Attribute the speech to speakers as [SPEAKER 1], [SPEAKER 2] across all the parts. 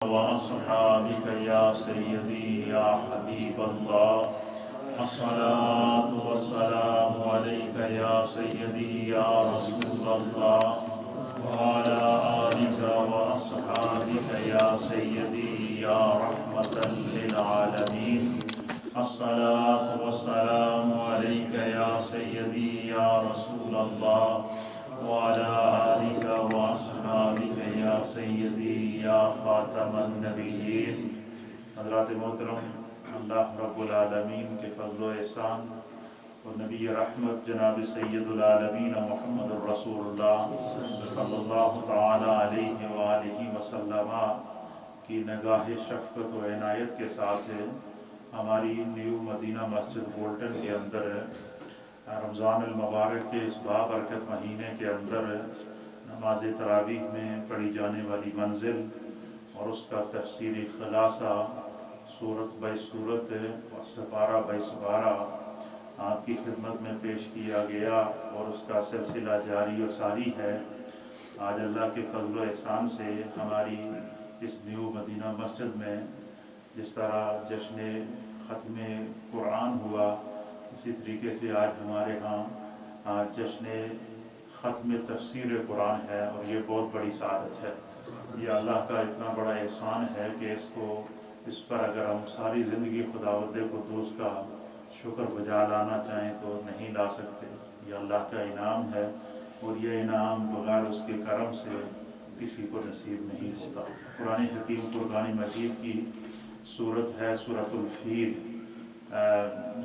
[SPEAKER 1] وأصحابك يا سيدي يا حبيب الله. الصلاة والسلام عليك يا سيدي يا رسول الله وعلى آلك وأصحابك يا سيدي يا رحمة للعالمين. الصلاة والسلام عليك يا سيدي يا رسول الله وعلى آلك وأصحابك يا سيدی یا خاتم النبیین. حضرات محترم، اللہ رب العالمین کے فضل و احسان اور نبی رحمت جناب سید العالمین محمد الرسول اللہ صلی اللہ تعالی علیہ وآلہ وسلم کی نگاہ شفقت و عنایت کے ساتھ ہماری نیو مدینہ مسجد بولٹن کے اندر رمضان المبارک کے اس بابرکت مہینے کے اندر نماز تراویح میں پڑھی جانے والی منزل اور اس کا تفسیری خلاصہ صورت بائی صورت اور سپارہ بائی سپارہ آپ کی خدمت میں پیش کیا گیا اور اس کا سلسلہ جاری و ساری ہے. آج اللہ کے فضل و احسان سے ہماری اس نیو مدینہ مسجد میں جس طرح جشن ختم قرآن ہوا، اسی طریقے سے آج ہمارے ہاں جشن ختم تفسیر قرآن ہے، اور یہ بہت بڑی سعادت ہے. یہ اللہ کا اتنا بڑا احسان ہے کہ اس پر اگر ہم ساری زندگی خداوند قدوس کا شکر بجا لانا چاہیں تو نہیں لا سکتے. یہ اللہ کا انعام ہے، اور یہ انعام بغیر اس کے کرم سے کسی کو نصیب نہیں ہوتا. قرآن حکیم فرقان مجید کی صورت ہے سورۃ الفیل.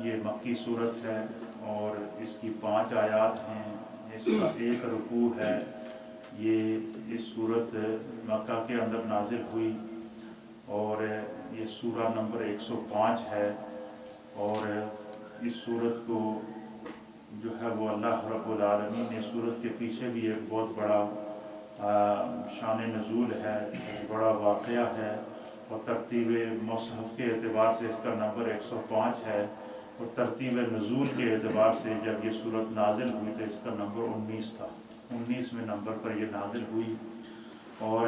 [SPEAKER 1] یہ مکی صورت ہے اور اس کی 5 آیات ہیں. اس کا 1 رکوع ہے. یہ اس صورت مکہ کے اندر نازل ہوئی اور یہ سورہ نمبر 105 ہے. اور اس صورت کو جو ہے وہ اللہ رب العالمین نے صورت کے پیچھے بھی ایک بہت بڑا شان نزول ہے، بڑا واقعہ ہے، اور ترتیب مصحف کے اعتبار سے اس کا نمبر 105 ہے، اور ترتیب نزول کے اعتبار سے جب یہ صورت نازل ہوئی تو اس کا نمبر 19 تھا. 19ویں نمبر پر یہ نازل ہوئی. اور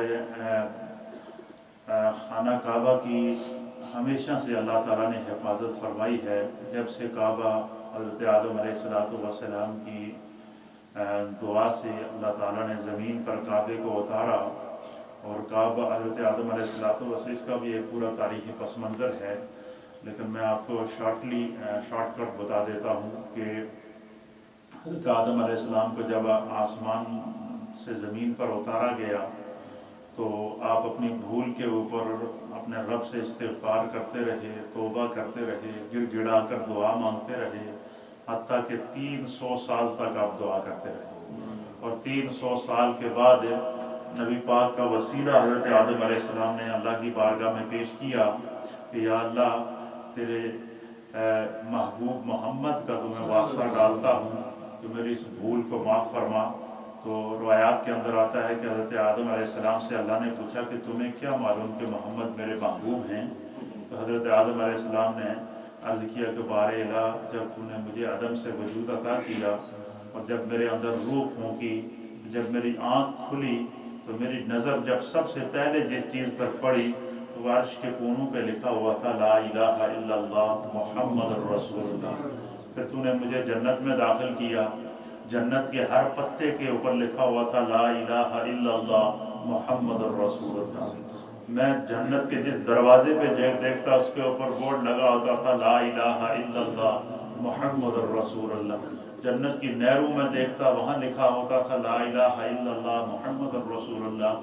[SPEAKER 1] خانہ کعبہ کی ہمیشہ سے اللہ تعالیٰ نے حفاظت فرمائی ہے. جب سے کعبہ حضرت آدم علیہ السلام کی دعا سے اللہ تعالیٰ نے زمین پر کعبے کو اتارا، اور کعبہ حضرت آدم علیہ السلام، اس کا بھی ایک پورا تاریخی پس منظر ہے، لیکن میں آپ کو شارٹ کٹ بتا دیتا ہوں کہ حضرت آدم علیہ السلام کو جب آسمان سے زمین پر اتارا گیا تو آپ اپنی بھول کے اوپر اپنے رب سے استغفار کرتے رہے، توبہ کرتے رہے، گڑ گڑا کر دعا مانگتے رہے، حتیٰ کہ 300 سال تک آپ دعا کرتے رہے. اور 300 سال کے بعد نبی پاک کا وسیلہ حضرت آدم علیہ السلام نے اللہ کی بارگاہ میں پیش کیا کہ یا اللہ، تیرے محبوب محمد کا تمہیں واسطہ ڈالتا ہوں کہ میری اس بھول کو معاف فرما. تو روایات کے اندر آتا ہے کہ حضرت آدم علیہ السلام سے اللہ نے پوچھا کہ تمہیں کیا معلوم کہ محمد میرے محبوب ہیں؟ تو حضرت آدم علیہ السلام نے عرض کیا کہ بار الہ، جب تم نے مجھے عدم سے وجود عطا کیا اور جب میرے اندر روح پھونکی، جب میری آنکھ کھلی تو میری نظر جب سب سے پہلے جس چیز پر پڑی تو عرش کے کونوں پہ لکھا ہوا تھا لا الہ الا اللہ محمد الرسول اللہ. پھر تو نے مجھے جنت میں داخل کیا، جنت کے ہر پتے کے اوپر لکھا ہوا تھا لا الہ الا اللہ محمد الرسول اللہ. میں جنت کے جس دروازے پہ دیکھتا اس کے اوپر بورڈ لگا ہوتا تھا لا الہ الا اللہ محمد الرسول اللہ. جنت کی نہروں میں دیکھتا وہاں لکھا ہوتا تھا لا الہ الا اللہ محمد الرسول اللہ.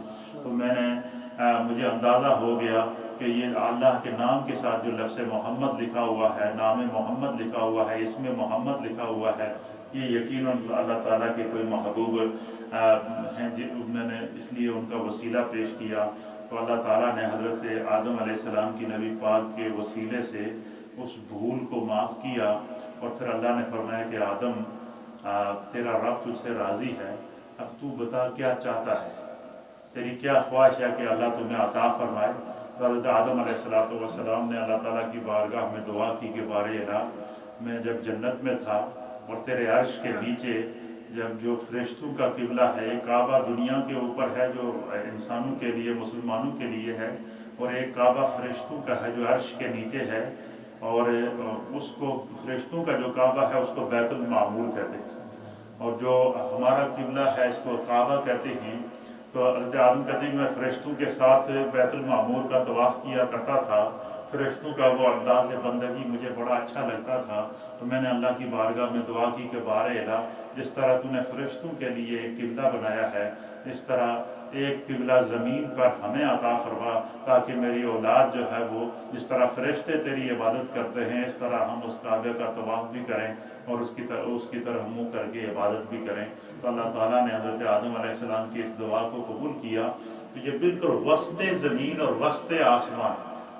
[SPEAKER 1] تو مجھے اندازہ ہو گیا کہ یہ اللہ کے نام کے ساتھ جو لفظ محمد لکھا ہوا ہے، نام محمد لکھا ہوا ہے، اسم محمد لکھا ہوا ہے، یہ یقیناً اللہ تعالیٰ کے کوئی محبوب ہیں. میں نے اس لیے ان کا وسیلہ پیش کیا. تو اللہ تعالیٰ نے حضرت آدم علیہ السلام کی نبی پاک کے وسیلے سے اس بھول کو معاف کیا. اور پھر اللہ نے فرمایا کہ آدم، تیرا رب تجھ سے راضی ہے، اب تو بتا کیا چاہتا ہے، تیری کیا خواہش ہے کہ اللہ تمہیں عطا فرمائے. حضرت آدم علیہ السلام نے اللہ تعالیٰ کی بارگاہ میں دعا کی کہ بار الہ، میں جب جنت میں تھا اور تیرے عرش کے نیچے جب جو فرشتوں کا قبلہ ہے، کعبہ دنیا کے اوپر ہے جو انسانوں کے لیے، مسلمانوں کے لیے ہے، اور ایک کعبہ فرشتوں کا ہے جو عرش کے نیچے ہے، اور اس کو فرشتوں کا جو کعبہ ہے اس کو بیت المعمور کہتے ہیں، اور جو ہمارا قبلہ ہے اس کو کعبہ کہتے ہیں۔ تو حضرت آدم کہتے ہیں کہ میں فرشتوں کے ساتھ بیت المعمور کا طواف کیا کرتا تھا، فرشتوں کا وہ انداز بندگی مجھے بڑا اچھا لگتا تھا، تو میں نے اللہ کی بارگاہ میں دعا کی کہ بار الہ، جس طرح تو نے فرشتوں کے لیے ایک قبلہ بنایا ہے، اس طرح ایک قبلہ زمین پر ہمیں عطا فرما، تاکہ میری اولاد جو ہے وہ جس طرح فرشتے تیری عبادت کرتے ہیں اس طرح ہم اس کعبے کا طواف بھی کریں اور اس کی طرف منہ کر کے عبادت بھی کریں۔ تو اللہ تعالیٰ نے حضرت آدم علیہ السلام کی اس دعا کو قبول کیا۔ تو یہ بالکل وسط زمین اور وسط آسمان،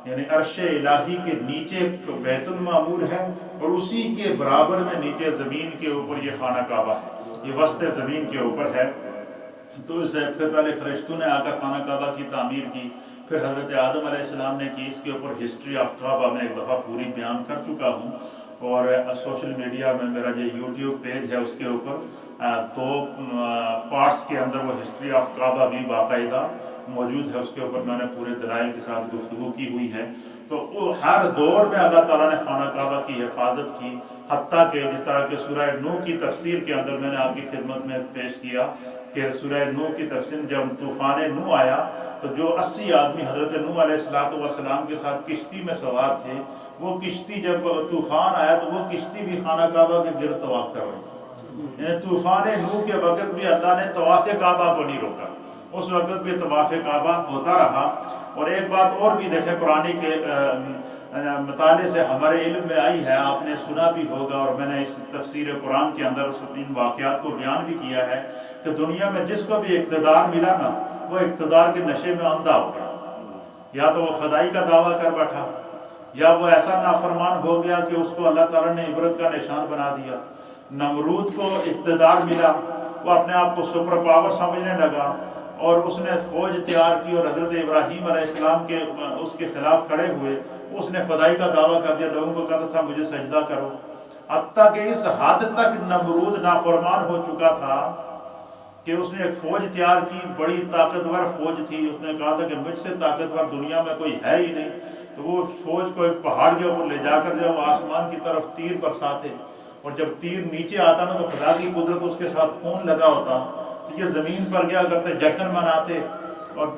[SPEAKER 1] یعنی عرش الہی کے نیچے بیت المعمور ہے، اور اسی کے برابر میں نیچے زمین کے اوپر یہ خانہ کعبہ ہے، یہ وسط زمین کے اوپر ہے۔ تو اس سے پھر پہلے فرشتوں نے آ کر خانہ کعبہ کی تعمیر کی، پھر حضرت آدم علیہ السلام نے کی۔ اس کے اوپر ہسٹری آف کعبہ میں ایک دفعہ پوری بیان کر چکا ہوں، اور سوشل میڈیا میں میرا جو یوٹیوب پیج ہے اس کے اوپر 2 پارٹس کے اندر وہ ہسٹری آف کعبہ بھی باقاعدہ موجود ہے، اس کے اوپر میں نے پورے دلائل کے ساتھ گفتگو کی ہوئی ہے۔ تو وہ ہر دور میں اللہ تعالیٰ نے خانہ کعبہ کی حفاظت کی، حتیٰ کہ جس طرح کہ سورہ نوح کی تفسیر کے اندر میں نے آپ کی خدمت میں پیش کیا کہ سورہ نوح کی تفسیر جب طوفان نوح آیا تو جو 80 آدمی حضرت نوح علیہ السلام کے ساتھ کشتی میں سوار تھے، وہ کشتی جب طوفان آیا تو وہ کشتی بھی خانہ کعبہ کے گرد طواف کر رہی تھی، یعنی طوفان نوح کے وقت بھی اللہ نے طواف کعبہ کو نہیں روکا، اس وقت بھی طواف کعبہ ہوتا رہا۔ اور ایک بات اور بھی دیکھیں، قرآن کے مطالعے سے ہمارے علم میں آئی ہے، آپ نے سنا بھی ہوگا، اور میں نے اس تفسیر قرآن کے اندر ان واقعات کو بیان بھی کیا ہے کہ دنیا میں جس کو بھی اقتدار ملا نا، وہ اقتدار کے نشے میں اندھا ہو گیا، یا تو وہ خدائی کا دعویٰ کر بیٹھا، یا وہ ایسا نافرمان ہو گیا کہ اس کو اللہ تعالیٰ نے عبرت کا نشان بنا دیا۔ نمرود کو اقتدار ملا، وہ اپنے آپ کو سپر پاور سمجھنے لگا، اور اس نے فوج تیار کی اور حضرت ابراہیم علیہ السلام کے اس کے خلاف کھڑے ہوئے، اس نے خدائی کا دعویٰ کر دیا، لوگوں کو کہتا تھا مجھے سجدہ کرو، حتیٰ کہ اس حد تک نمرود نافرمان ہو چکا تھا کہ اس نے ایک فوج تیار کی، بڑی طاقتور فوج تھی، اس نے کہا تھا کہ مجھ سے طاقتور دنیا میں کوئی ہے ہی نہیں، تو وہ فوج کو ایک پہاڑ کے اوپر لے جا کر جب آسمان کی طرف تیر برساتے، اور جب تیر نیچے آتا نا تو خدا کی قدرت اس کے ساتھ خون لگا ہوتا، تو یہ زمین پر کیا کرتے، جشن مناتے، اور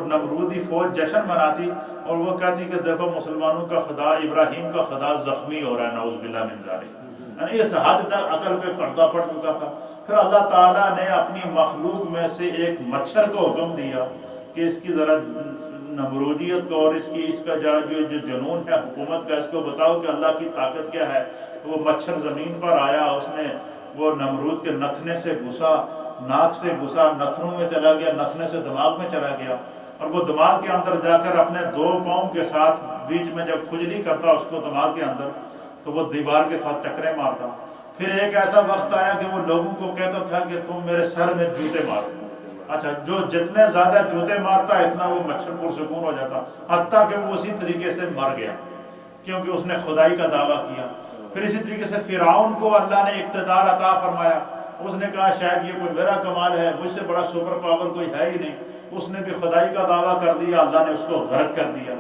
[SPEAKER 1] نمرودی فوج جشن مناتی، اور وہ کہتی کہ دیکھو مسلمانوں کا خدا، ابراہیم کا خدا زخمی ہو رہا ہے، نعوذ باللہ من ذالک، یعنی اس حد تک عقل پہ پردہ پڑ چکا تھا۔ پھر اللہ تعالیٰ نے اپنی مخلوق میں سے ایک مچھر کو حکم دیا کہ اس کی ذرا نمرودیت کو اور اس کا جو جنون ہے حکومت کا، اس کو بتاؤ کہ اللہ کی طاقت کیا ہے۔ تو وہ مچھر زمین پر آیا، اس نے وہ نمرود کے نتنے سے گھسا، ناک سے گھسا، نتنوں میں چلا گیا، نتنے سے دماغ میں چلا گیا، اور وہ دماغ کے اندر جا کر اپنے 2 پاؤں کے ساتھ بیچ میں جب کھجلی کرتا اس کو دماغ کے اندر، تو وہ دیوار کے ساتھ ٹکرے مارتا۔ پھر ایک ایسا وقت آیا کہ وہ لوگوں کو کہتا تھا کہ تم میرے سر میں جوتے مارو۔ اچھا، جو جتنے زیادہ جوتے مارتا اتنا وہ مچھر پرسکون ہو جاتا، حتیٰ کہ وہ اسی طریقے سے مر گیا کیونکہ اس نے خدائی کا دعویٰ کیا۔ پھر اسی طریقے سے فرعون کو اللہ نے اقتدار عطا فرمایا، اس نے کہا شاید یہ کوئی میرا کمال ہے، مجھ سے بڑا سپر پاور کوئی ہے ہی نہیں، اس نے بھی خدائی کا دعویٰ کر دیا، اللہ نے اس کو غرق کر دیا۔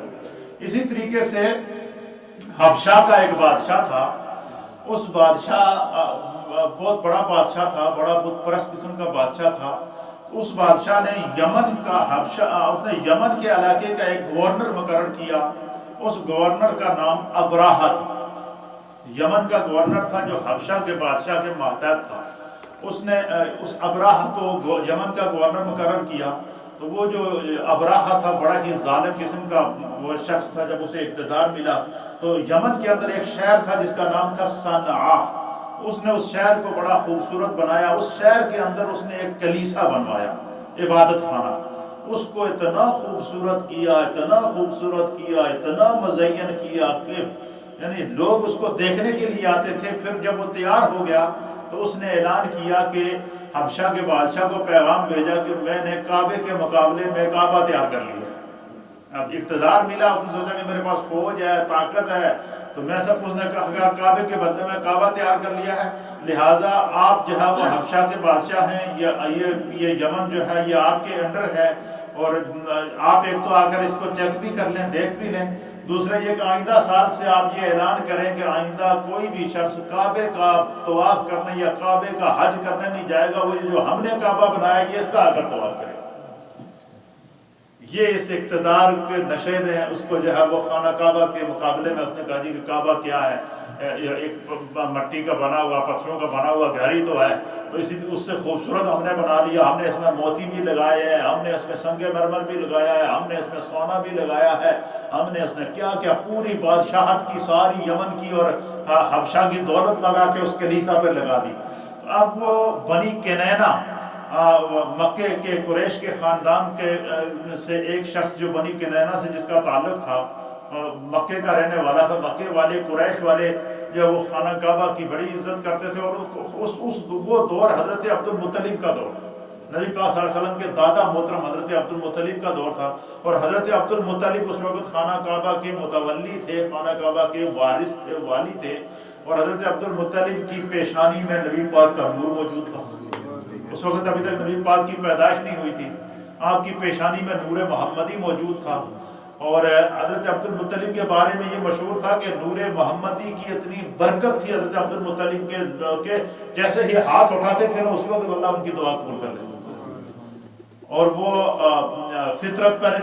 [SPEAKER 1] اسی طریقے سے حبشہ کا ایک بادشاہ تھا، اس بادشاہ بہت بڑا بادشاہ تھا، بڑا بت پرست قسم کا بادشاہ تھا۔ اس بادشاہ نے یمن کا اس نے یمن کے علاقے کا ایک گورنر مقرر کیا، اس گورنر کا نام ابراہہ تھا۔ یمن کا گورنر تھا جو حبشہ کے بادشاہ کے ماتحت تھا، اس نے اس ابراہہ کو یمن کا گورنر مقرر کیا۔ تو وہ جو ابراہہ تھا بڑا ہی ظالم قسم کا وہ شخص تھا، جب اسے اقتدار ملا تو یمن کے اندر ایک شہر تھا جس کا نام تھا صنعاء، اس نے اس شہر کو بڑا خوبصورت بنایا، اس شہر کے اندر اس نے ایک کلیسا بنوایا، عبادت خانہ، اس کو اتنا خوبصورت کیا، اتنا خوبصورت کیا، اتنا مزین کیا کہ یعنی لوگ اس کو دیکھنے کے لیے آتے تھے۔ پھر جب وہ تیار ہو گیا تو اس نے اعلان کیا کہ حبشہ کے بادشاہ کو پیغام بھیجا کہ میں نے کعبے کے مقابلے میں کعبہ تیار کر لیا۔ اب اقتدار ملا، اس نے سوچا کہ میرے پاس فوج ہے، طاقت ہے، تو میں سب کچھ نے کہا کعبے کے بدلے میں کعبہ تیار کر لیا ہے، لہٰذا آپ جو ہے وہ حبشہ کے بادشاہ ہیں، یہ یمن جو ہے یہ آپ کے انڈر ہے، اور آپ ایک تو آ کر اس کو چیک بھی کر لیں، دیکھ بھی لیں، دوسرا یہ کہ آئندہ سال سے آپ یہ اعلان کریں کہ آئندہ کوئی بھی شخص کعبے کا طواف کرنے یا کعبے کا حج کرنے نہیں جائے گا، وہ جو ہم نے کعبہ بنایا یہ اس کا آ کر طواف کرے گا۔ یہ اس اقتدار کے نشید ہیں، اس کو جو ہے وہ خانہ کعبہ کے مقابلے میں اس نے کہا جی کہ کعبہ کیا ہے، ایک مٹی کا بنا ہوا، پتھروں کا بنا ہوا گھر ہی تو ہے، تو اس سے خوبصورت ہم نے بنا لیا، ہم نے اس میں موتی بھی لگائے ہیں، ہم نے اس میں سنگ مرمر بھی لگایا ہے، ہم نے اس میں سونا بھی لگایا ہے، ہم نے اس میں کیا کیا پوری بادشاہت کی ساری یمن کی اور حبشہ کی دولت لگا کے اس کلیسا پہ لگا دی۔ اب وہ بنی کنینا، مکے کے قریش کے خاندان کے سے ایک شخص جو بنی کنینا سے جس کا تعلق تھا، مکے کا رہنے والا تھا، مکے والے قریش والے جو وہ خانہ کعبہ کی بڑی عزت کرتے تھے، اور وہ دور حضرت عبد المطلب کا دور، نبی پاک صلی اللہ علیہ وسلم کے دادا محترم حضرت عبد المطلب کا دور تھا، اور حضرت عبد المطلب اس وقت خانہ کعبہ کے متولی تھے، خانہ کعبہ کے وارث تھے، والی تھے، اور حضرت عبد المطلب کی پیشانی میں نبی پاک کا نور موجود تھا۔ اس وقت ابھی تک نبی پاک کی پیدائش نہیں ہوئی تھی، آپ کی پیشانی میں نور محمدی موجود تھا، اور حضرت عبد المطلب کے بارے میں یہ مشہور تھا کہ نور محمدی کی اتنی برکت تھی حضرت عبد المطلب کے جیسے ہی ہاتھ اٹھاتے تھے اسی وقت اللہ ان کی دعا قبول کر لیتا، اور وہ فطرت پر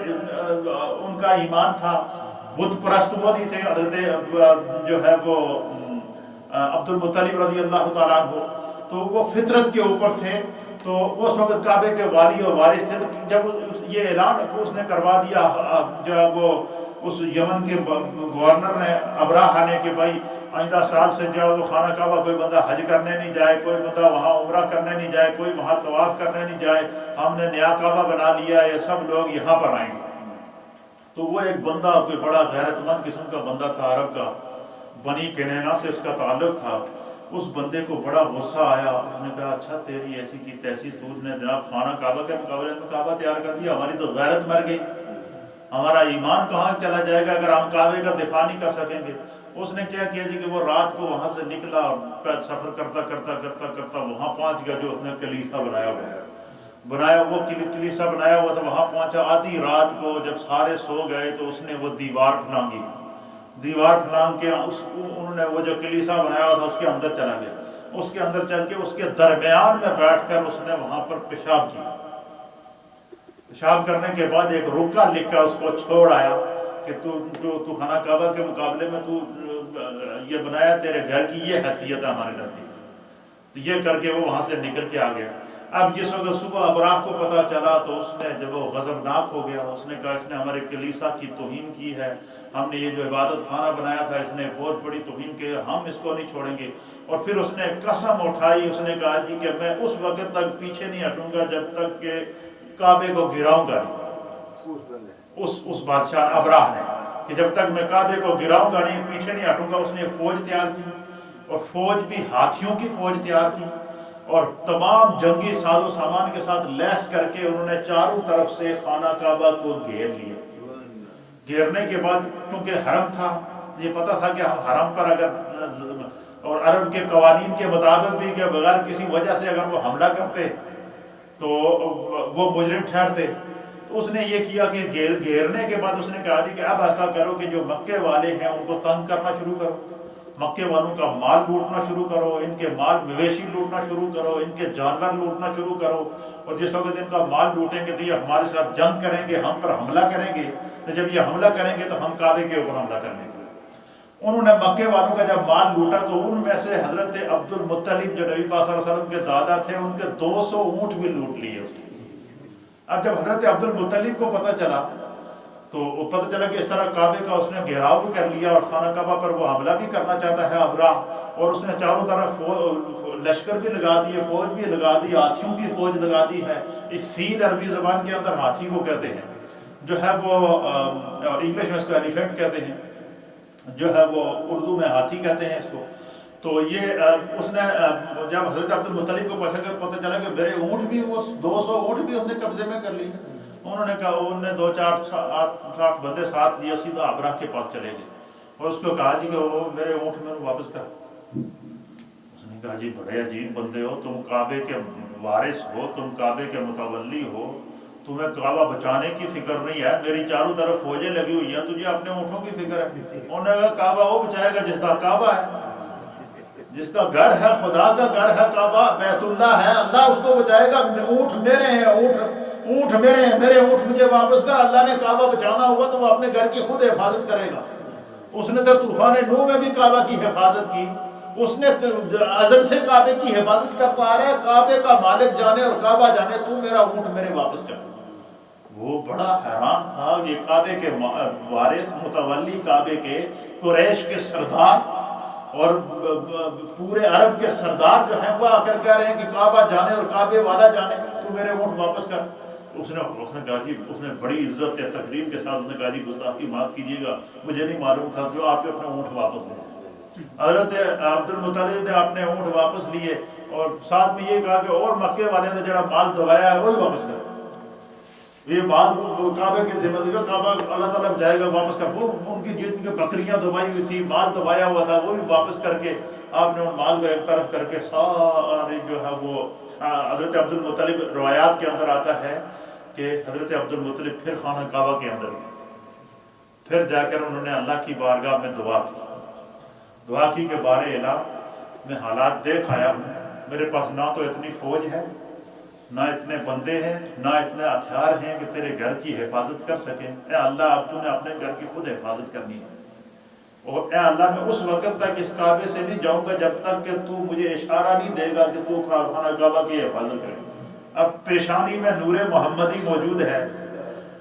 [SPEAKER 1] ان کا ایمان تھا، بت پرست وہ نہیں تھے۔ حضرت جو ہے وہ عبد المطلب رضی اللہ تعالیٰ عنہ تو وہ فطرت کے اوپر تھے، تو اس وقت کعبے کے والی اور وارث تھے، تو جب یہ اعلان اس نے کروا دیا، جب وہ اس یمن کے گورنر نے ابراہ نے کہ بھائی آئندہ سال سے جو وہ خانہ کعبہ کوئی بندہ حج کرنے نہیں جائے، کوئی بندہ وہاں عمرہ کرنے نہیں جائے، کوئی وہاں طواف کرنے نہیں جائے، ہم نے نیا کعبہ بنا لیا، یہ سب لوگ یہاں پر آئیں گے۔ تو وہ ایک بندہ کوئی بڑا غیرت مند قسم کا بندہ تھا، عرب کا، بنی کنینا سے اس کا تعلق تھا، اس بندے کو بڑا غصہ آیا، اس نے کہا اچھا تیری ایسی کی تیسی، تو نے جناب خانہ کعبہ کے مقابلے میں کعبہ تیار کر دیا، ہماری تو غیرت مر گئی، ہمارا ایمان کہاں چلا جائے گا اگر ہم کعبے کا دفاع نہیں کر سکیں گے۔ اس نے کیا کیا جی کہ وہ رات کو وہاں سے نکلا اور سفر کرتا کرتا کرتا کرتا وہاں پہنچ گیا جو اس نے کلیسا بنایا وہ کلیسا بنایا ہوا تھا، وہاں پہنچا، آدھی رات کو جب سارے سو گئے تو اس نے وہ دیوار پھلانگی، دیوار پھلانگ کے انہوں نے وہ جو کلیسا بنایا ہوا تھا اس کے اندر چلا گیا، اس کے اندر چل کے اس کے درمیان میں بیٹھ کر اس نے وہاں پر پیشاب کیا، پیشاب کرنے کے بعد ایک روکا لکھ کر اس کو چھوڑ آیا کہ تو خانہ کعبہ کے مقابلے میں تو یہ بنایا، تیرے گھر کی یہ حیثیت ہے ہمارے نزدیک، تو یہ کر کے وہ وہاں سے نکل کے آ گیا۔ اب جس وقت صبح ابراہ کو پتا چلا تو اس نے جب وہ غضبناک ہو گیا، اس نے کہا اس نے ہمارے کلیسا کی توہین کی ہے، ہم نے یہ جو عبادت خانہ بنایا تھا اس نے بہت بڑی توہین کی، ہم اس کو نہیں چھوڑیں گے۔ اور پھر اس نے قسم اٹھائی، اس نے کہا جی کہ میں اس وقت تک پیچھے نہیں ہٹوں گا جب تک کہ کعبے کو گراؤں گا نہیں، اس بادشاہ ابراہ نے، کہ جب تک میں کعبے کو گراؤں گا نہیں، پیچھے نہیں ہٹوں گا۔ اس نے فوج تیار کی، اور فوج بھی ہاتھیوں کی فوج تیار کی، اور تمام جنگی ساز و سامان کے ساتھ لیس کر کے انہوں نے چاروں طرف سے خانہ کعبہ کو گھیر لیا۔ گھیرنے کے بعد کیونکہ حرم تھا، یہ پتہ تھا کہ حرم پر اگر، اور عرب کے قوانین کے مطابق بھی کہ بغیر کسی وجہ سے اگر وہ حملہ کرتے تو وہ مجرم ٹھہرتے، تو اس نے یہ کیا کہ گھیرنے کے بعد اس نے کہا جی کہ اب ایسا کرو کہ جو مکے والے ہیں ان کو تنگ کرنا شروع کرو، مکے والوں کا مال لوٹنا شروع کرو، ان کے مال مویشی لوٹنا شروع کرو، ان کے جانور لوٹنا شروع کرو، اور جس وقت ان کا مال لوٹیں گے تو یہ ہمارے ساتھ جنگ کریں گے، ہم پر حملہ کریں گے، تو جب یہ حملہ کریں گے تو ہم کعبے کے اوپر حملہ کریں گے۔ انہوں نے مکے والوں کا جب مال لوٹا تو ان میں سے حضرت عبد المطلب جو نبی پاک صلی اللہ علیہ وسلم کے دادا تھے ان کے 200 اونٹ بھی لوٹ لیے اس نے۔ اب جب حضرت عبد المطلب کو پتہ چلا تو وہ پتہ چلا کہ اس طرح کعبے کا اس نے گھیراؤ بھی کر لیا اور خانہ کعبہ پر وہ حملہ بھی کرنا چاہتا ہے ابراہ، اور اس نے چاروں طرف لشکر بھی لگا دیے، فوج بھی لگا دی، ہاتھیوں کی فوج لگا دی ہے۔ اس فیل عربی زبان کے اندر ہاتھی کو کہتے ہیں، جو ہے وہ انگلش میں اس کو ایلیفینٹ کہتے ہیں، جو ہے وہ اردو میں ہاتھی کہتے ہیں اس کو۔ تو یہ اس نے جب حضرت عبد المطلب کو پتہ چلا کہ میرے اونٹ بھی، وہ 200 اونٹ بھی اس نے قبضے میں کر لی، انہوں نے کہا، انہوں نے 2-4 بندے ساتھ لیے، سیدھا ابراہ کے پاس چلے گئے اور اس کو کہا جی کہ وہ میرے اونٹ میں واپس کر۔ اس نے کہا جی بڑے عجیب بندے ہو تم، کعبے کے وارث ہو تم، کعبے کے متولی ہو، تمہیں کعبہ بچانے کی فکر نہیں ہے، میری چاروں طرف فوجیں لگی ہوئی ہیں، تجھے اپنے اونٹوں کی فکر ہے۔ انہوں نے کہا کعبہ وہ بچائے گا جس کا کعبہ ہے، جس کا گھر ہے، خدا کا گھر ہے کعبہ، بیت اللہ ہے، اللہ اس کو بچائے گا۔ اونٹ میرے ہیں، اونٹ میرے ہیں، میرے اونٹ مجھے واپس کر۔ اللہ نے کعبہ بچانا ہوا تو وہ اپنے گھر کی خود حفاظت کرے گا۔ اس نے تو طوفان نوح میں بھی کعبہ کی حفاظت کی، اس نے ازل سے کعبے کی حفاظت کرتا آ رہا ہے۔ کعبے کا مالک جانے اور کعبہ جانے، تو میرا اونٹ میرے واپس کر۔ وہ بڑا حیران تھا، یہ کعبے کے وارث، متولی کعبے کے، قریش کے سردار اور پورے عرب کے سردار جو ہیں وہ آ کر کہہ رہے ہیں کہ کعبہ جانے اور کعبے والا جانے، تو میرے اونٹ واپس کر۔ اس نے کہا جی، اس نے بڑی عزت یا تقریب کے ساتھ اس نے کہا جی گستاخی معاف کیجیے گا، مجھے نہیں معلوم تھا، جو آپ اپنے اونٹ واپس لیں۔ حضرت عبد المطلب نے اپنے اونٹ واپس لیے اور ساتھ میں یہ کہا کہ اور مکے والے نے جڑا مال دبایا ہے وہی واپس کر۔ یہ بات کعبے کے ذمہ داری، کعبہ اللہ تعالیٰ جائے گا واپس کر۔ وہ ان کی جن کی بکریاں دبائی ہوئی تھی، مال دبایا ہوا تھا، وہ بھی واپس کر کے آپ نے ان مال کو ایک طرف کر کے سارے جو ہے وہ حضرت عبد المطلب، روایات کے اندر آتا ہے کہ حضرت عبد المطلب پھر خانہ کعبہ کے اندر گئے، پھر جا کر انہوں نے اللہ کی بارگاہ میں دعا کی کہ بار الہ میں حالات دیکھ آیا ہوں، میرے پاس نہ تو اتنی فوج ہے، نہ اتنے بندے ہیں، نہ اتنے ہتھیار ہیں کہ تیرے گھر کی حفاظت کر سکیں۔ اے اللہ، اب تو نے اپنے گھر کی خود حفاظت کرنی ہے، اور اے اللہ میں اس وقت تک اس کعبے سے نہیں جاؤں گا جب تک کہ تو مجھے اشارہ نہیں دے گا کہ تو خانہ کعبہ کی حفاظت کرے۔ اب پیشانی میں نور محمدی موجود ہے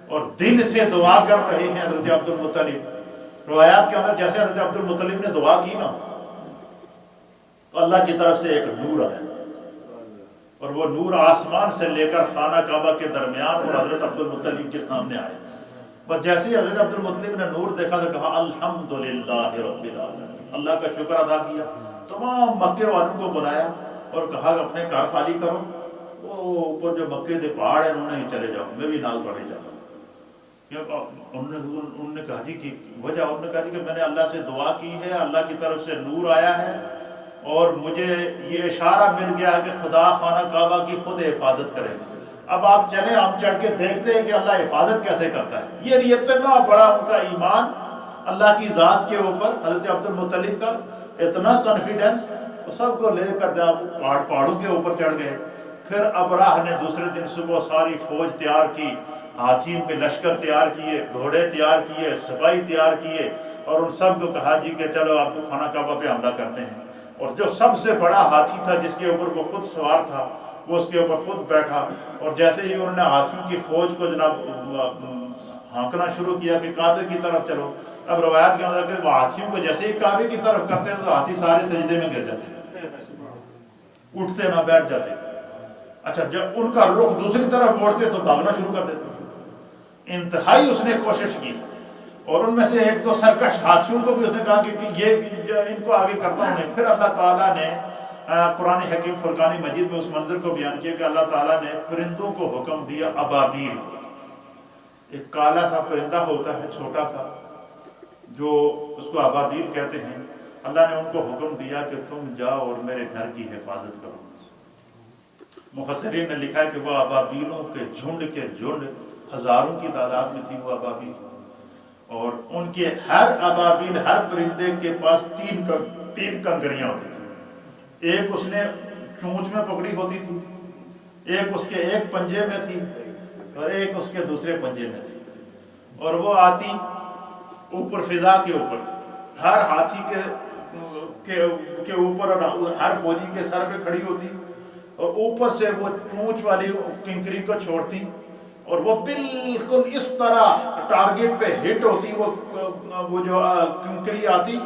[SPEAKER 1] اور دل سے دعا کر رہے ہیں حضرت عبد المطلب۔ روایات کے اندر جیسے حضرت عبد المطلب نے دعا کی نا تو اللہ کی طرف سے ایک نور آیا، اور وہ نور آسمان سے لے کر خانہ کعبہ کے درمیان اور حضرت عبد المطلب کے سامنے آئے۔ بس جیسے ہی حضرت عبد المطلب نے نور دیکھا تو کہا الحمدللہ رب العالمین، اللہ کا شکر ادا کیا، تمام مکے والوں کو بلایا اور کہا کہ اپنے گھر خالی کرو، وہ اوپر جو مکے کے پہاڑ ہیں انہوں نے چلے جاؤ، میں بھی نال پڑے جاتا ہوں۔ انہوں نے کہا جی کی وجہ، انہوں نے کہا جی کہ میں نے اللہ سے دعا کی ہے، اللہ کی طرف سے نور آیا ہے اور مجھے یہ اشارہ مل گیا کہ خدا خانہ کعبہ کی خود حفاظت کرے گا۔ اب آپ چلیں، ہم چڑھ کے دیکھتے ہیں کہ اللہ حفاظت کیسے کرتا ہے۔ یہ اتنا بڑا ان کا ایمان اللہ کی ذات کے اوپر، حضرت عبد المطلب کا اتنا کانفیڈنس، وہ سب کو لے کر جب پہاڑوں کے اوپر چڑھ گئے۔ پھر ابراہ نے دوسرے دن صبح ساری فوج تیار کی، ہاتھیوں کے لشکر تیار کیے، گھوڑے تیار کیے، سپاہی تیار کیے، اور ان سب کو کہا جی کہ چلو آپ کو خانہ کعبہ پہ حملہ کرتے ہیں۔ اور جو سب سے بڑا ہاتھی تھا جس کے اوپر وہ خود سوار تھا، وہ اس کے اوپر خود بیٹھا، اور جیسے ہی انہوں نے ہاتھیوں کی فوج کو جناب ہانکنا شروع کیا کہ کعبے کی طرف چلو۔ اب روایات کے اندر کہ وہ ہاتھیوں کو جیسے ہی کعبے کی طرف کرتے ہیں تو ہاتھی سارے سجدے میں گر جاتے، اٹھتے نہ بیٹھ جاتے۔ اچھا، جب ان کا رخ دوسری طرف موڑتے تو بھاگنا شروع کر دیتے۔ انتہائی اس نے کوشش کی، اور ان میں سے ایک دو سرکش ہاتھیوں کو بھی اس نے کہا کہ یہ ان کو آگے کرتا ہوں۔ پھر اللہ تعالیٰ نے قرآن حکیم فرقان مجید میں اس منظر کو بیان کیا کہ اللہ تعالیٰ نے پرندوں کو حکم دیا، ابابیل، ایک کالا سا پرندہ ہوتا ہے چھوٹا سا، جو اس کو ابابیل کہتے ہیں، اللہ نے ان کو حکم دیا کہ تم جاؤ اور میرے گھر کی حفاظت کرو۔ مفسرین نے لکھا ہے کہ وہ ابابیلوں کے جھنڈ ہزاروں کی تعداد میں تھی وہ ابابیل، اور ان کے ہر ابابیل، ہر پرندے کے پاس تین کنکریاں ہوتی تھیں۔ ایک اس نے چونچ میں پکڑی ہوتی تھی، ایک اس کے ایک پنجے میں تھی، اور ایک اس کے دوسرے پنجے میں تھی، اور وہ آتی اوپر فضا کے اوپر، ہر ہاتھی کے اوپر اور ہر فوجی کے سر پہ کھڑی ہوتی، اور اوپر سے وہ چونچ والی کنکری کو چھوڑتی، اور وہ بالکل اس طرح ٹارگٹ پہ ہٹ ہوتی، وہ جو کنکری آتی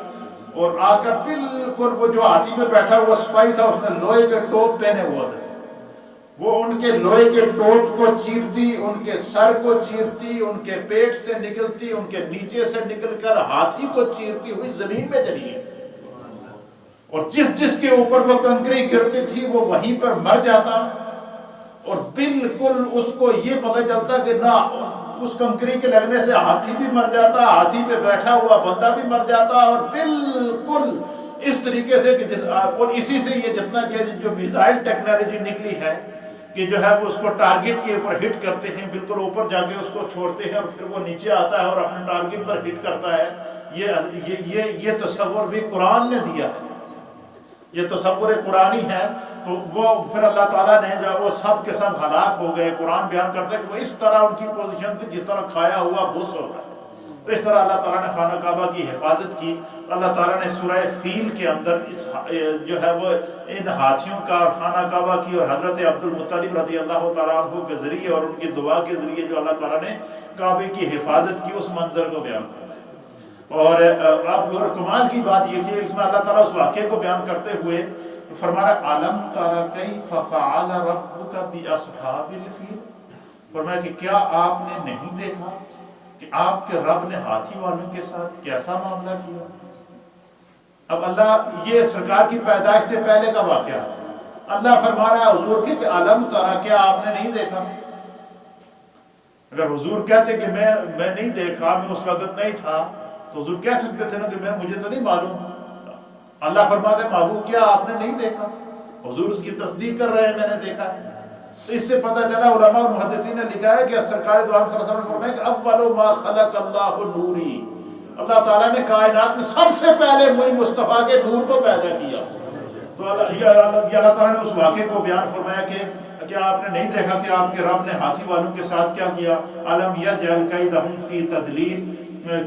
[SPEAKER 1] اور آ کر بالکل وہ جو ہاتھی پہ بیٹھا ہوا سپاہی تھا اس نے لوہے کے ٹوپ پہنے ہوا تھا، وہ ان کے لوہے کے ٹوپ کو چیرتی، ان کے سر کو چیرتی، ان کے پیٹ سے نکلتی، ان کے نیچے سے نکل کر ہاتھی کو چیرتی ہوئی زمین میں چلی گئی، اور جس کے اوپر وہ کنکری گرتی تھی وہ وہیں پر مر جاتا، اور بالکل اس کو یہ پتہ چلتا کہ نہ اس کنکری کے لگنے سے ہاتھی بھی مر جاتا، ہاتھی پہ بیٹھا ہوا بندہ بھی مر جاتا، اور بالکل اس طریقے سے کہ اور اسی سے یہ جتنا کہ جو میزائل ٹیکنالوجی نکلی ہے کہ جو ہے وہ اس کو ٹارگٹ کے اوپر ہٹ کرتے ہیں، بالکل اوپر جا کے اس کو چھوڑتے ہیں اور پھر وہ نیچے آتا ہے اور اپنے ٹارگٹ پر ہٹ کرتا ہے، یہ تصور بھی قرآن نے دیا ہے، یہ تصور قرآنی ہے۔ تو وہ پھر اللہ تعالیٰ نے جو وہ سب کے سب ہلاک ہو گئے۔ قرآن بیان کرتا ہے کہ وہ اس طرح ان کی پوزیشن تھی جس طرح کھایا ہوا بھوس ہوتا ہے۔ تو اس طرح اللہ تعالیٰ نے خانہ کعبہ کی حفاظت کی۔ اللہ تعالیٰ نے سورہ فیل کے اندر اس جو ہے وہ ان ہاتھیوں کا اور خانہ کعبہ کی اور حضرت عبد المطلب رضی اللہ تعالیٰ عنہ کے ذریعے اور ان کی دعا کے ذریعے جو اللہ تعالیٰ نے کعبے کی حفاظت کی، اس منظر کو بیان کیا۔ اور اب کمال کی بات یہ کہ اس میں اللہ تعالیٰ اس واقعے کو بیان کرتے ہوئے فرما رہا علم تر کیف فعل ربک باصحاب الفیل، فرمایا کہ کیا آپ نے نہیں دیکھا کہ آپ کے رب نے ہاتھی والوں کے ساتھ کیسا معاملہ کیا۔ اب اللہ، یہ سرکار کی پیدائش سے پہلے کا واقعہ ہے، اللہ فرما رہا ہے حضور کہ علم تر، کیا آپ نے نہیں دیکھا۔ اگر حضور کہتے کہ میں نہیں دیکھا، میں اس وقت نہیں تھا، تو حضور کہہ سکتے تھے نا کہ مجھے تو نہیں معلوم۔ اللہ فرماتے ہیں محبوب کیا آپ نے نہیں دیکھا، حضور اس کی تصدیق کر رہے ہیں میں نے دیکھا ہے۔ تو اس سے پتہ چلا، علماء اور محدثین نے لکھا ہے کہ سرکار دو عالم صلی اللہ علیہ وسلم نے فرمایا کہ اول ما خلق اللہ نوری، اللہ تعالیٰ نے کائنات میں سب سے پہلے مجھ مصطفیٰ کے نور کو پیدا کیا۔ تو اللہ تعالیٰ نے اس واقعے کو بیان فرمایا کہ کیا آپ نے نہیں دیکھا کہ آپ کے رب نے ہاتھی والوں کے ساتھ کیا کیا۔ علم یجعل کیدہم فی تدلیل،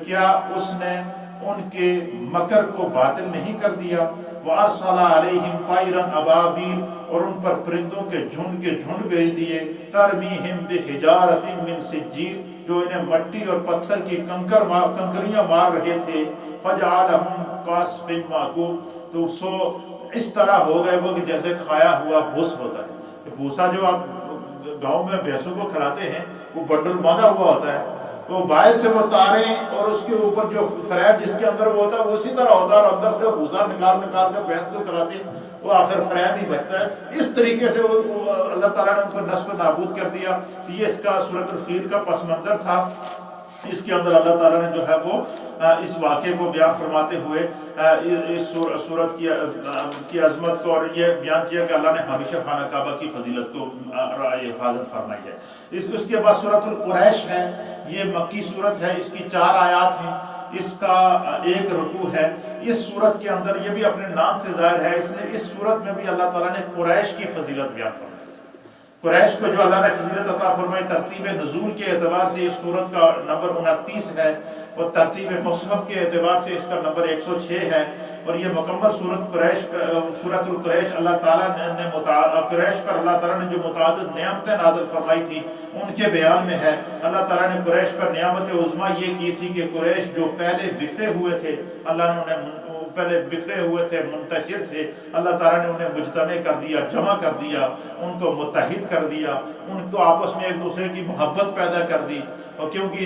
[SPEAKER 1] کیا اس نے ان کے مکر کو باطل نہیں کر دیا۔ وَأَرْسَلَ عَلَيْهِمْ طَيْرًا أَبَابِيلَ، اور ان پر پرندوں کے جھنڈ بھیج دیے۔ تَرْمِيهِمْ بِحِجَارَةٍ مِّن سِجِّيلٍ، جو انہیں مٹی اور پتھر کی کنکریاں مار رہے تھے۔ فَجَعَلَهُمْ كَعَصْفٍ مَّأْكُولٍ، تو سو اس طرح ہو گئے وہ کہ جیسے کھایا ہوا بھوس ہوتا ہے۔ بھوسا جو آپ گاؤں میں بھینسوں کو کھلاتے ہیں، وہ بنڈل باندھا ہوا ہوتا ہے، تو باہر سے وہ تاریں اور اس کے اوپر جو فریب جس کے اندر وہ ہوتا ہے وہ اسی طرح ہوتا ہے، اور اندر سے بھوسا نکال کر بھینس کو کھلاتے ہیں، وہ آخر فریب ہی بچتا ہے۔ اس طریقے سے وہ اللہ تعالیٰ نے ان کو نسل و نابود کر دیا۔ یہ اس کا سورۃ الفیل کا پس منظر تھا۔ اس کے اندر اللہ تعالیٰ نے جو ہے وہ اس واقعے کو بیان فرماتے ہوئے اس صورت کی عظمت کو اور یہ بیان کیا کہ اللہ نے ہمیشہ خانہ کعبہ کی فضیلت کو حفاظت فرمائی ہے۔ اس کے بعد سورۃ القریش ہے، یہ مکی صورت ہے، اس کی 4 آیات ہیں، اس کا 1 رکوع ہے۔ اس صورت کے اندر یہ بھی اپنے نام سے ظاہر ہے، اس نے اس صورت میں بھی اللہ تعالیٰ نے قریش کی فضیلت بیان فرمائی۔ قریش کو جو اللہ نے فضیلت عطا فرمائی، ترتیب نزول کے اعتبار سے اس صورت کا نمبر 29 ہے، اور ترتیب مصحف کے اعتبار سے اس کا نمبر 106 ہے۔ اور یہ مکمل سورۃ القریش اللہ تعالیٰ نے قریش پر اللہ تعالیٰ نے جو متعدد نعمتیں نازل فرمائی تھی ان کے بیان میں ہے۔ اللہ تعالیٰ نے قریش پر نعمت عظمیٰ یہ کی تھی کہ قریش جو پہلے بکھرے ہوئے تھے، اللہ نے انہیں پہلے بکھرے ہوئے تھے، منتشر تھے، اللہ تعالیٰ نے انہیں مجتمع کر دیا، جمع کر دیا، ان کو متحد کر دیا، ان کو آپس میں ایک دوسرے کی محبت پیدا کر دی۔ اور کیونکہ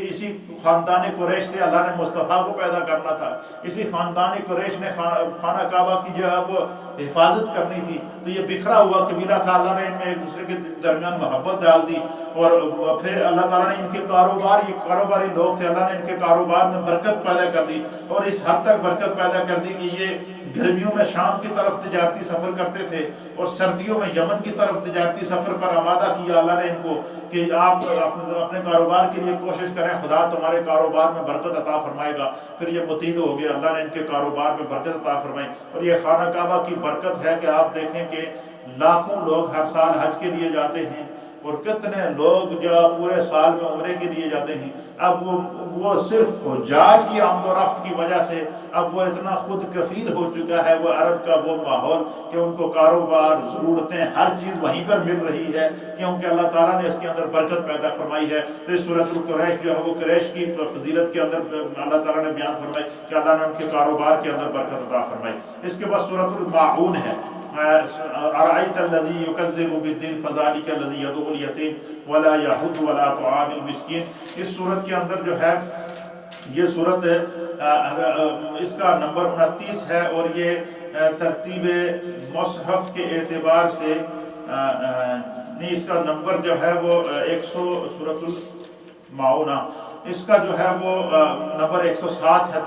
[SPEAKER 1] اسی خاندان قریش سے اللہ نے مصطفیٰ کو پیدا کرنا تھا، اسی خاندان قریش نے خانہ کعبہ کی جو ہے وہ حفاظت کرنی تھی، تو یہ بکھرا ہوا قبیلہ تھا، اللہ نے ان میں ایک دوسرے کے درمیان محبت ڈال دی۔ اور پھر اللہ تعالیٰ نے ان کے یہ کاروباری لوگ تھے، اللہ نے ان کے کاروبار میں برکت پیدا کر دی، اور اس حد تک برکت پیدا کر دی کہ یہ گرمیوں میں شام کی طرف تجارتی سفر کرتے تھے اور سردیوں میں یمن کی طرف تجارتی سفر پر آمادہ کیا اللہ نے ان کو کہ آپ اپنے کاروبار کے لیے کوشش کریں، خدا تمہارے کاروبار میں برکت عطا فرمائے گا۔ پھر یہ متحد ہو گئے، اللہ نے ان کے کاروبار میں برکت عطا فرمائی۔ اور یہ خانہ کعبہ کی برکت ہے کہ آپ دیکھیں کہ لاکھوں لوگ ہر سال حج کے لیے جاتے ہیں، اور کتنے لوگ جو پورے سال میں عمرے کے لیے جاتے ہیں۔ اب وہ صرف حجاج کی آمد و رفت کی وجہ سے اب وہ اتنا خود کفیل ہو چکا ہے، وہ عرب کا وہ ماحول کہ ان کو کاروبار، ضرورتیں، ہر چیز وہیں پر مل رہی ہے، کیونکہ اللہ تعالیٰ نے اس کے اندر برکت پیدا فرمائی ہے۔ تو اس سورۃ القریش جو ہے وہ قریش کی فضیلت کے اندر اللہ تعالیٰ نے بیان فرمائی کہ اللہ نے ان کے کاروبار کے اندر برکت عطا فرمائی۔ اس کے بعد سورۃ الماعون ہے، أرأيت الذي يكذب بالدين فذلك الذي يدعو اليتيم ولا يحض ولا طعام المسكين۔ اس صورت کے اندر جو ہے یہ صورت اس کا نمبر 29 ہے، اور یہ ترتیب مصحف کے اعتبار سے نہیں، اس کا نمبر جو ہے وہ 100 سورۃ الماعون اس کا جو ہے وہ نمبر 107 ہے،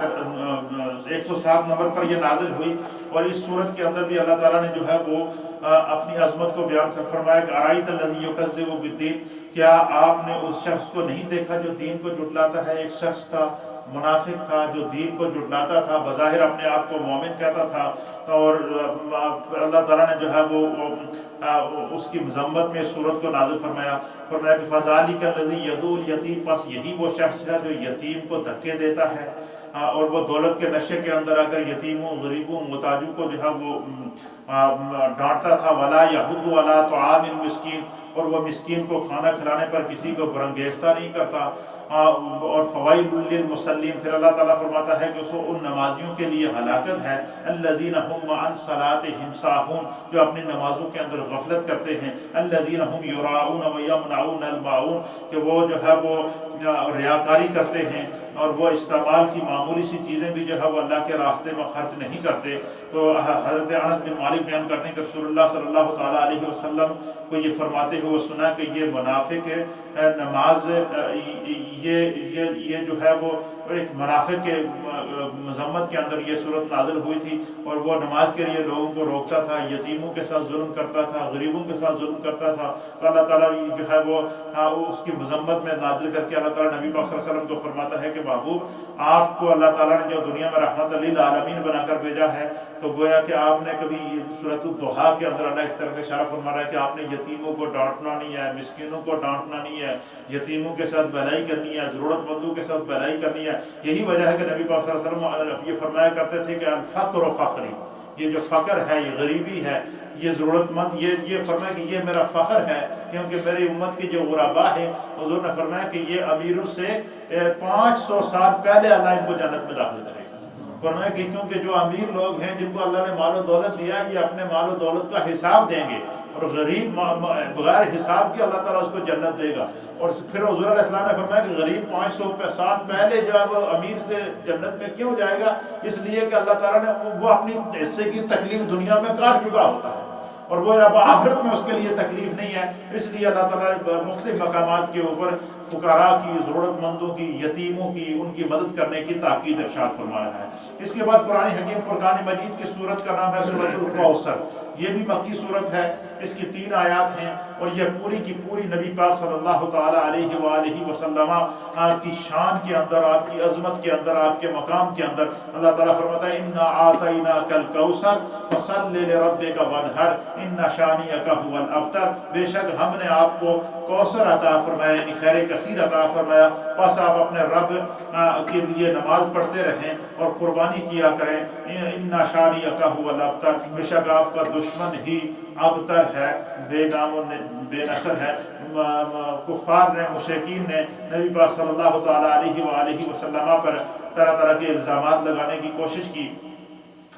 [SPEAKER 1] 107 نمبر پر یہ نازل ہوئی۔ اور اس صورت کے اندر بھی اللہ تعالیٰ نے جو ہے وہ اپنی عظمت کو بیان کر فرمایا کہ ارائیت الذی یکذب بالدین، کیا آپ نے اس شخص کو نہیں دیکھا جو دین کو جھٹلاتا ہے؟ ایک شخص تھا، منافق تھا، جو دین کو جھٹلاتا تھا، بظاہر اپنے آپ کو مومن کہتا تھا، اور اللہ تعالیٰ نے جو ہے وہ اس کی مذمت میں صورت کو نازل فرمایا کہ فذالک الذی یدعو الیتیم، پس یہی وہ شخص ہے جو یتیم کو دھکے دیتا ہے، اور وہ دولت کے نشے کے اندر اگر یتیموں، غریبوں، محتاجوں کو جو ہے وہ ڈانٹتا تھا، ولا یحض علی طعام المسکین، اور وہ مسکین کو کھانا کھلانے پر کسی کو برانگیختہ نہیں کرتا، اور فوائل للمصلین، پھر اللہ تعالیٰ فرماتا ہے کہ ان نمازیوں کے لیے ہلاکت ہے، الذین هم عن صلاتهم ساہون، جو اپنی نمازوں کے اندر غفلت کرتے ہیں، الذین هم یراؤون ویمنعون الماعون، کہ وہ جو ہے وہ ریاکاری کرتے ہیں اور وہ استعمال کی معمولی سی چیزیں بھی جو ہے وہ اللہ کے راستے میں خرچ نہیں کرتے۔ تو حضرت انس بن مالک بیان کرتے ہیں کہ رسول اللہ صلی اللہ تعالیٰ علیہ وسلم کو یہ فرماتے ہوئے سنا کہ یہ منافق نماز، یہ جو ہے وہ ایک منافق کے مذمت کے اندر یہ صورت نازل ہوئی تھی، اور وہ نماز کے لیے لوگوں کو روکتا تھا، یتیموں کے ساتھ ظلم کرتا تھا، غریبوں کے ساتھ ظلم کرتا تھا۔ تو اللہ تعالیٰ جو ہے وہ اس کی مذمت میں نازل کر کے اللہ تعالیٰ نبی پاک صلی اللہ علیہ وسلم کو فرماتا ہے کہ محبوب، آپ کو اللہ تعالیٰ نے جو دنیا میں رحمت للعالمین بنا کر بھیجا ہے، تو گویا کہ آپ نے کبھی سورۃ الضحیٰ کے اندر اللہ اس طرح اشارہ فرما رہا ہے کہ آپ نے یتیموں کو ڈانٹنا نہیں ہے، مسکینوں کو ڈانٹنا نہیں ہے، یتیموں کے ساتھ بھلائی کرنی ہے، ضرورت مندوں کے ساتھ بھلائی کرنی ہے۔ یہی وجہ ہے کہ نبی پاک صلی اللہ علیہ وسلم یہ فرمایا کرتے تھے کہ الفقر و فقری، یہ جو فقر ہے، یہ غریبی ہے، یہ ضرورت مند، یہ فرمایا کہ یہ میرا فخر ہے، کیونکہ میری امت کے جو غربا ہیں، حضور نے فرمایا کہ یہ امیروں سے 500 سال پہلے اللہ ان کو جنت میں داخل کرے گا۔ فرمایا کہ کیونکہ جو امیر لوگ ہیں جن کو اللہ نے مال و دولت دیا، یہ اپنے مال و دولت کا حساب دیں گے، اور غریب بغیر حساب کے اللہ تعالیٰ اس کو جنت دے گا۔ اور پھر حضور علیہ السلام نے فرمایا کہ غریب 500 سال پہلے جو ہے وہ امیر سے جنت میں کیوں جائے گا؟ اس لیے کہ اللہ تعالیٰ نے وہ اپنی حصے کی تکلیف دنیا میں کاٹ چکا ہوتا ہے، اور وہ اب آخرت میں اس کے لیے تکلیف نہیں ہے۔ اس لیے اللہ تعالیٰ نے مختلف مقامات کے اوپر فقراء کی، ضرورت مندوں کی، یتیموں کی، ان کی مدد کرنے کی تاکید ارشاد فرما رہا ہے۔ اس کے بعد قرآن حکیم فرقان مجید کی سورت کا نام ہے سورۃ الکوثر، یہ بھی مکی سورت ہے، اس کی 3 آیات ہیں، اور یہ پوری کی پوری نبی پاک صلی اللہ تعالیٰ علیہ وآلہ وسلم آپ کی شان کے اندر، آپ کی عظمت کے اندر، آپ کے مقام کے اندر اللہ تعالیٰ فرماتا ہے اِنَّا أَعْطَيْنَاكَ الْكَوْثَرَ فَصَلِّ لِرَبِّكَ وَانْحَرْ إِنَّ شَانِئَكَ هُوَ الْأَبْتَرُ، بے شک ہم نے آپ کو کوثر عطا فرمایا، یعنی خیر کثیر عطا فرمایا، بس آپ اپنے رب کے لیے نماز پڑھتے رہیں اور قربانی کیا کریں۔ إِنَّ شَانِئَكَ هُوَ الْأَبْتَرُ، بے شک آپ کا دشمن ہی ابتر ہے، بے نام و بے نسل ہے۔ کفار نے، مشرکین نے نبی پاک صلی اللہ تعالیٰ علیہ وآلہ وسلم پر طرح طرح کے الزامات لگانے کی کوشش کی،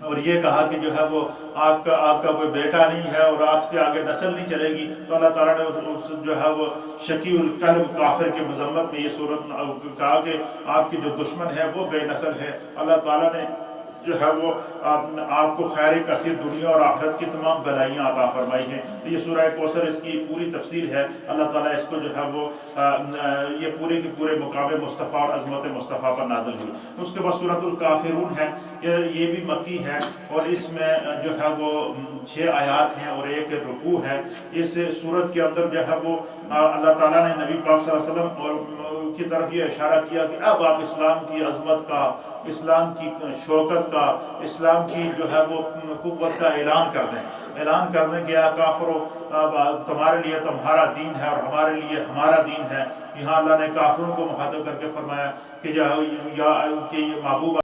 [SPEAKER 1] اور یہ کہا کہ جو ہے وہ آپ کا کوئی بیٹا نہیں ہے اور آپ سے آگے نسل نہیں چلے گی۔ تو اللہ تعالیٰ نے جو ہے وہ شقی القلب کافر کے مذمت میں یہ صورت کہا کہ آپ کی جو دشمن ہے وہ بے نسل ہے۔ اللہ تعالیٰ نے جو ہے وہ آپ کو خیر کثیر دنیا اور آخرت کی تمام بھلائیاں عطا فرمائی ہیں۔ تو یہ سورہ کوثر اس کی پوری تفصیل ہے۔ اللہ تعالیٰ اس کو جو ہے وہ یہ پورے کے پورے مقام مصطفیٰ اور عظمت مصطفیٰ پر نازل ہوئی۔ اس کے بعد سورۃ الکافرون ہے، یہ بھی مکی ہے، اور اس میں جو ہے وہ 6 آیات ہیں اور 1 رکوع ہے۔ اس سورت کے اندر جو ہے وہ اللہ تعالیٰ نے نبی پاک صلی اللہ علیہ وسلم اور کی طرف یہ اشارہ کیا کہ اب آپ اسلام کی عظمت کا، اسلام کی شوکت کا، اسلام کی جو ہے وہ قوت کا اعلان کر دیں کہ اے کافرو، تمہارے لیے تمہارا دین ہے اور ہمارے لیے ہمارا دین ہے۔ یہاں اللہ نے کافروں کو مخاطب کر کے فرمایا کہ یہ محبوب